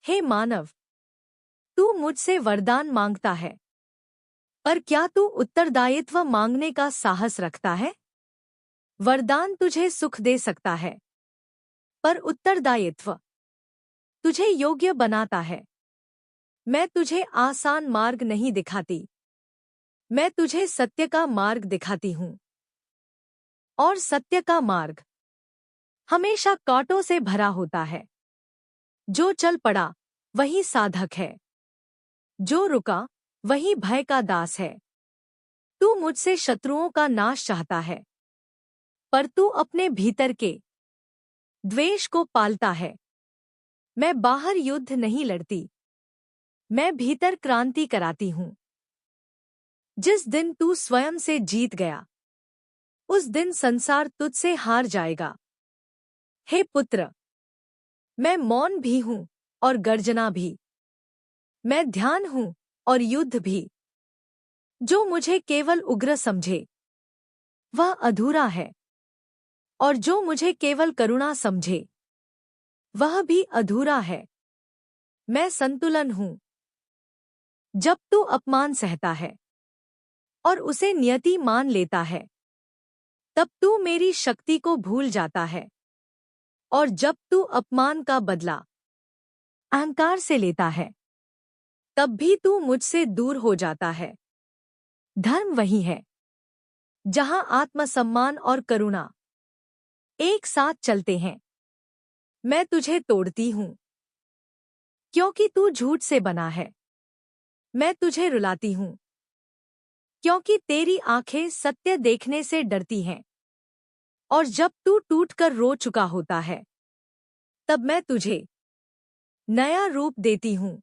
हे मानव, तू मुझसे वरदान मांगता है, पर क्या तू उत्तरदायित्व मांगने का साहस रखता है? वरदान तुझे सुख दे सकता है, पर उत्तरदायित्व तुझे योग्य बनाता है। मैं तुझे आसान मार्ग नहीं दिखाती, मैं तुझे सत्य का मार्ग दिखाती हूँ। और सत्य का मार्ग हमेशा कांटों से भरा होता है। जो चल पड़ा वही साधक है, जो रुका वही भय का दास है। तू मुझसे शत्रुओं का नाश चाहता है, पर तू अपने भीतर के द्वेष को पालता है। मैं बाहर युद्ध नहीं लड़ती, मैं भीतर क्रांति कराती हूँ। जिस दिन तू स्वयं से जीत गया, उस दिन संसार तुझसे हार जाएगा। हे पुत्र, मैं मौन भी हूँ और गर्जना भी, मैं ध्यान हूँ और युद्ध भी। जो मुझे केवल उग्र समझे वह अधूरा है, और जो मुझे केवल करुणा समझे वह भी अधूरा है। मैं संतुलन हूँ। जब तू अपमान सहता है और उसे नियति मान लेता है, तब तू मेरी शक्ति को भूल जाता है। और जब तू अपमान का बदला अहंकार से लेता है, तब भी तू मुझसे दूर हो जाता है। धर्म वही है जहां आत्मसम्मान और करुणा एक साथ चलते हैं। मैं तुझे तोड़ती हूँ क्योंकि तू झूठ से बना है। मैं तुझे रुलाती हूँ क्योंकि तेरी आंखें सत्य देखने से डरती हैं। और जब तू टूटकर रो चुका होता है, तब मैं तुझे नया रूप देती हूँ।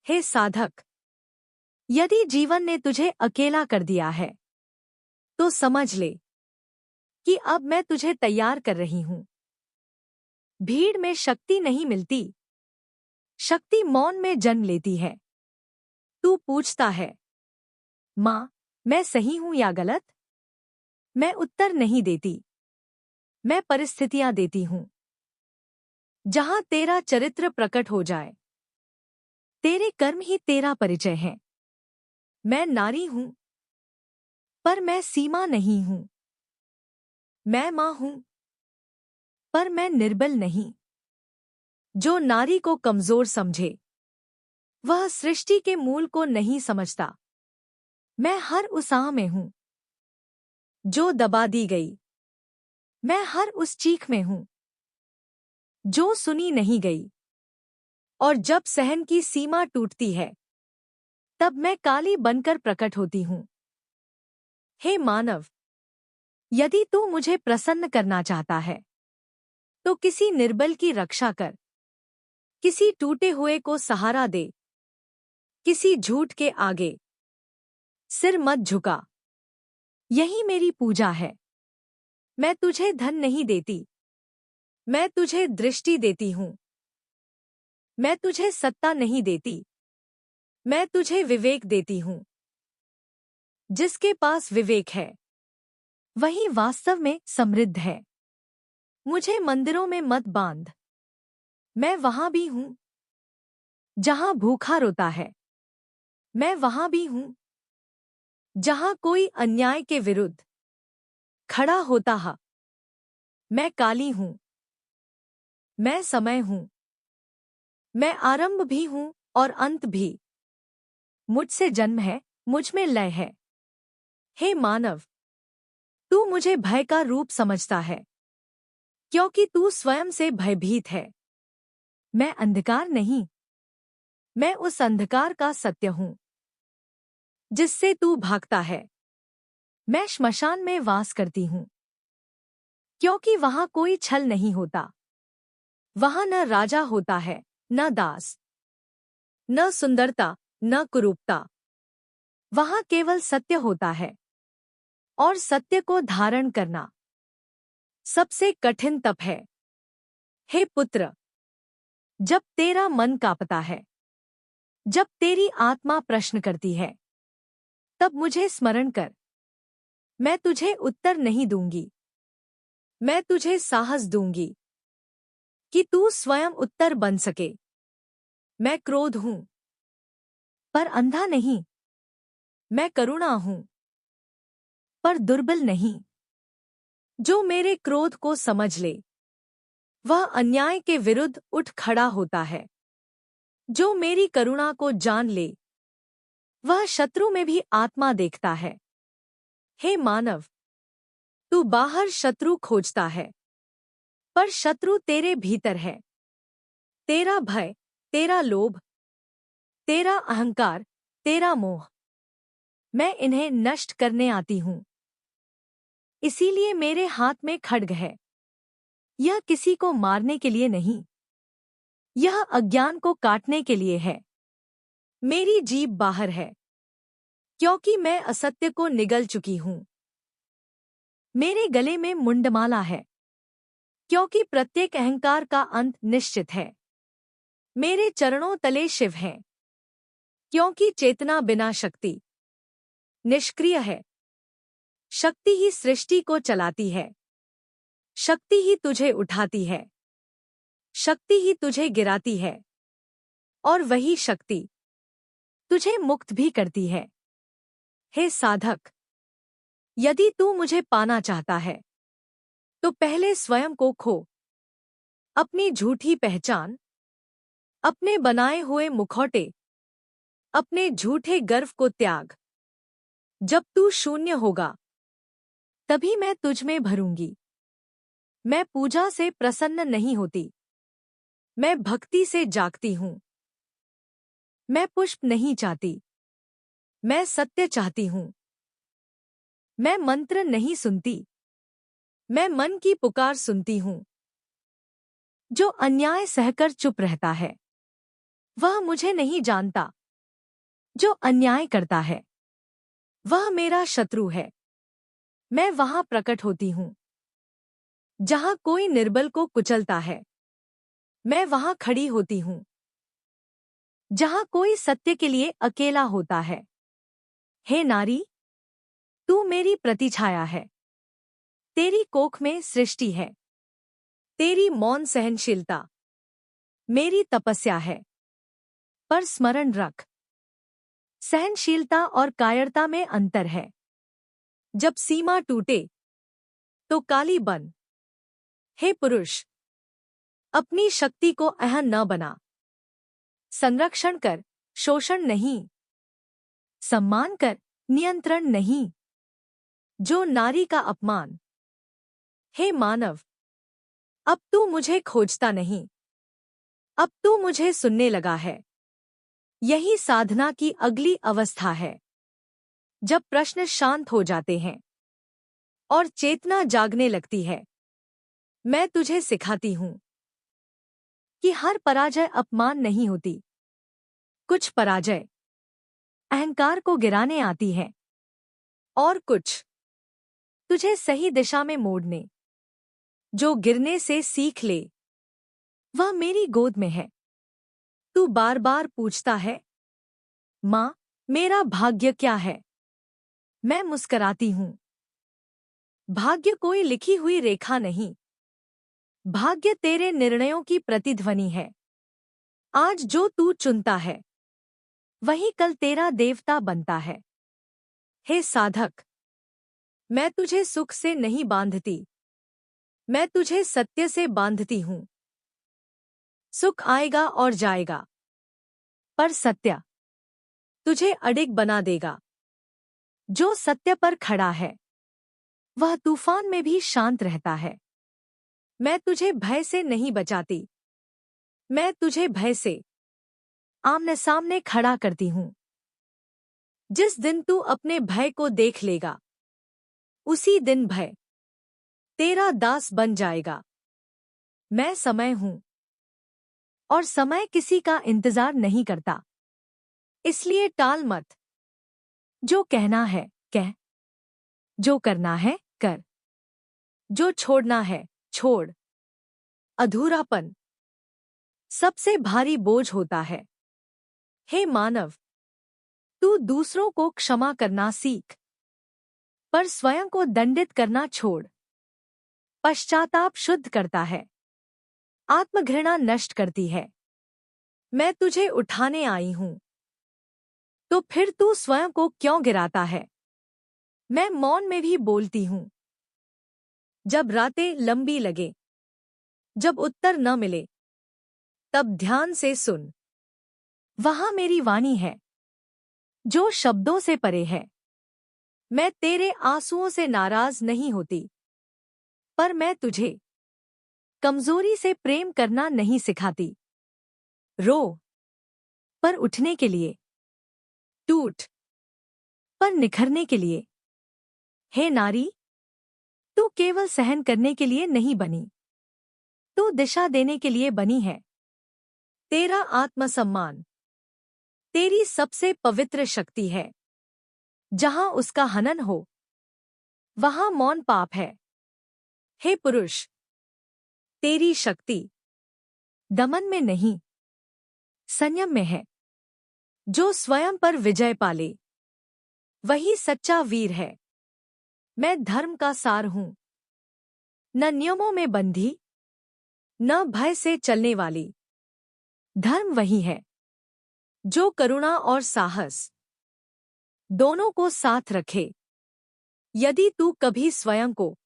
हे साधक, यदि जीवन ने तुझे अकेला कर दिया है, तो समझ ले कि अब मैं तुझे तैयार कर रही हूँ। भीड़ में शक्ति नहीं मिलती, शक्ति मौन में जन्म लेती है। तू पूछता है, माँ, मैं सही हूं या गलत? मैं उत्तर नहीं देती, मैं परिस्थितियां देती हूं। जहां तेरा चरित्र प्रकट हो जाए, तेरे कर्म ही तेरा परिचय है। मैं नारी हूं, पर मैं सीमा नहीं हूं। मैं मां हूं, पर मैं निर्बल नहीं। जो नारी को कमजोर समझे, वह सृष्टि के मूल को नहीं समझता। मैं हर उस आह में हूं जो दबा दी गई। मैं हर उस चीख में हूं जो सुनी नहीं गई। और जब सहन की सीमा टूटती है, तब मैं काली बनकर प्रकट होती हूं। हे मानव, यदि तू मुझे प्रसन्न करना चाहता है, तो किसी निर्बल की रक्षा कर, किसी टूटे हुए को सहारा दे, किसी झूठ के आगे सिर मत झुका। यही मेरी पूजा है। मैं तुझे धन नहीं देती, मैं तुझे दृष्टि देती हूं। मैं तुझे सत्ता नहीं देती, मैं तुझे विवेक देती हूं। जिसके पास विवेक है, वही वास्तव में समृद्ध है। मुझे मंदिरों में मत बांध। मैं वहां भी हूं जहां भूखा रोता है। मैं वहां भी हूं जहां कोई अन्याय के विरुद्ध खड़ा होता है। मैं काली हूं, मैं समय हूं, मैं आरंभ भी हूं और अंत भी। मुझसे जन्म है, मुझ में लय है। हे मानव, तू मुझे भय का रूप समझता है, क्योंकि तू स्वयं से भयभीत है। मैं अंधकार नहीं, मैं उस अंधकार का सत्य हूं जिससे तू भागता है। मैं श्मशान में वास करती हूं, क्योंकि वहां कोई छल नहीं होता। वहां न राजा होता है, न दास, न सुंदरता, न कुरूपता। वहां केवल सत्य होता है, और सत्य को धारण करना सबसे कठिन तप है। हे पुत्र, जब तेरा मन कांपता है, जब तेरी आत्मा प्रश्न करती है, तब मुझे स्मरण कर। मैं तुझे उत्तर नहीं दूंगी, मैं तुझे साहस दूंगी कि तू स्वयं उत्तर बन सके। मैं क्रोध हूं, पर अंधा नहीं। मैं करुणा हूं, पर दुर्बल नहीं। जो मेरे क्रोध को समझ ले, वह अन्याय के विरुद्ध उठ खड़ा होता है। जो मेरी करुणा को जान ले, वह शत्रु में भी आत्मा देखता है। हे मानव, तू बाहर शत्रु खोजता है, पर शत्रु तेरे भीतर है। तेरा भय, तेरा लोभ, तेरा अहंकार, तेरा मोह, मैं इन्हें नष्ट करने आती हूं। इसीलिए मेरे हाथ में खड्ग है। यह किसी को मारने के लिए नहीं, यह अज्ञान को काटने के लिए है। मेरी जीभ बाहर है, क्योंकि मैं असत्य को निगल चुकी हूं। मेरे गले में मुंडमाला है, क्योंकि प्रत्येक अहंकार का अंत निश्चित है। मेरे चरणों तले शिव हैं, क्योंकि चेतना बिना शक्ति निष्क्रिय है। शक्ति ही सृष्टि को चलाती है। शक्ति ही तुझे उठाती है। शक्ति ही तुझे गिराती है, और वही शक्ति तुझे मुक्त भी करती है। हे साधक, यदि तू मुझे पाना चाहता है, तो पहले स्वयं को खो। अपनी झूठी पहचान, अपने बनाए हुए मुखौटे, अपने झूठे गर्व को त्याग। जब तू शून्य होगा, तभी मैं तुझ में भरूंगी। मैं पूजा से प्रसन्न नहीं होती, मैं भक्ति से जागती हूं। मैं पुष्प नहीं चाहती, मैं सत्य चाहती हूं। मैं मंत्र नहीं सुनती, मैं मन की पुकार सुनती हूं। जो अन्याय सहकर चुप रहता है, वह मुझे नहीं जानता। जो अन्याय करता है, वह मेरा शत्रु है। मैं वहां प्रकट होती हूं, जहां कोई निर्बल को कुचलता है। मैं वहां खड़ी होती हूं, जहां कोई सत्य के लिए अकेला होता है। हे नारी, तू मेरी प्रतिछाया है। तेरी कोख में सृष्टि है। तेरी मौन सहनशीलता मेरी तपस्या है। पर स्मरण रख, सहनशीलता और कायरता में अंतर है। जब सीमा टूटे, तो काली बन। हे पुरुष, अपनी शक्ति को अहम न बना। संरक्षण कर, शोषण नहीं। सम्मान कर, नियंत्रण नहीं। जो नारी का अपमान। हे मानव, अब तू मुझे खोजता नहीं, अब तू मुझे सुनने लगा है। यही साधना की अगली अवस्था है, जब प्रश्न शांत हो जाते हैं और चेतना जागने लगती है। मैं तुझे सिखाती हूं कि हर पराजय अपमान नहीं होती। कुछ पराजय अहंकार को गिराने आती है, और कुछ तुझे सही दिशा में मोड़ने। जो गिरने से सीख ले, वह मेरी गोद में है। तू बार बार पूछता है, माँ, मेरा भाग्य क्या है? मैं मुस्कराती हूं। भाग्य कोई लिखी हुई रेखा नहीं। भाग्य तेरे निर्णयों की प्रतिध्वनि है। आज जो तू चुनता है, वही कल तेरा देवता बनता है। हे साधक, मैं तुझे सुख से नहीं बांधती, मैं तुझे सत्य से बांधती हूं। सुख आएगा और जाएगा, पर सत्य तुझे अडिग बना देगा। जो सत्य पर खड़ा है, वह तूफान में भी शांत रहता है। मैं तुझे भय से नहीं बचाती, मैं तुझे भय से आमने सामने खड़ा करती हूं। जिस दिन तू अपने भय को देख लेगा, उसी दिन भय तेरा दास बन जाएगा। मैं समय हूं, और समय किसी का इंतजार नहीं करता। इसलिए टाल मत। जो कहना है, कह। जो करना है, कर। जो छोड़ना है, छोड़। अधूरापन सबसे भारी बोझ होता है। हे मानव, तू दूसरों को क्षमा करना सीख, पर स्वयं को दंडित करना छोड़। पश्चाताप शुद्ध करता है, आत्मघृणा नष्ट करती है। मैं तुझे उठाने आई हूँ, तो फिर तू स्वयं को क्यों गिराता है? मैं मौन में भी बोलती हूँ। जब रातें लंबी लगे, जब उत्तर न मिले, तब ध्यान से सुन। वहां मेरी वाणी है, जो शब्दों से परे है। मैं तेरे आंसुओं से नाराज नहीं होती, पर मैं तुझे कमजोरी से प्रेम करना नहीं सिखाती। रो, पर उठने के लिए। टूट, पर निखरने के लिए। हे नारी, तू केवल सहन करने के लिए नहीं बनी, तू दिशा देने के लिए बनी है। तेरा आत्मसम्मान तेरी सबसे पवित्र शक्ति है। जहां उसका हनन हो, वहां मौन पाप है। हे पुरुष, तेरी शक्ति दमन में नहीं, संयम में है। जो स्वयं पर विजय पाले, वही सच्चा वीर है। मैं धर्म का सार हूं, न नियमों में बंधी, न भय से चलने वाली। धर्म वही है जो करुणा और साहस दोनों को साथ रखे। यदि तू कभी स्वयं को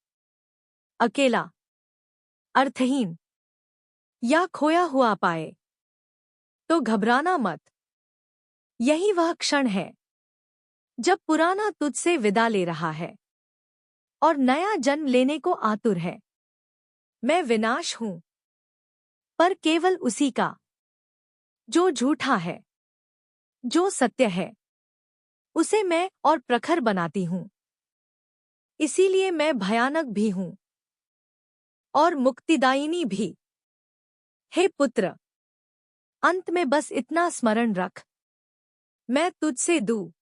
अकेला, अर्थहीन या खोया हुआ पाए, तो घबराना मत। यही वह क्षण है जब पुराना तुझसे विदा ले रहा है और नया जन्म लेने को आतुर है। मैं विनाश हूं, पर केवल उसी का जो झूठा है। जो सत्य है, उसे मैं और प्रखर बनाती हूं। इसीलिए मैं भयानक भी हूं और मुक्तिदायिनी भी। हे पुत्र, अंत में बस इतना स्मरण रख, मैं तुझसे दूर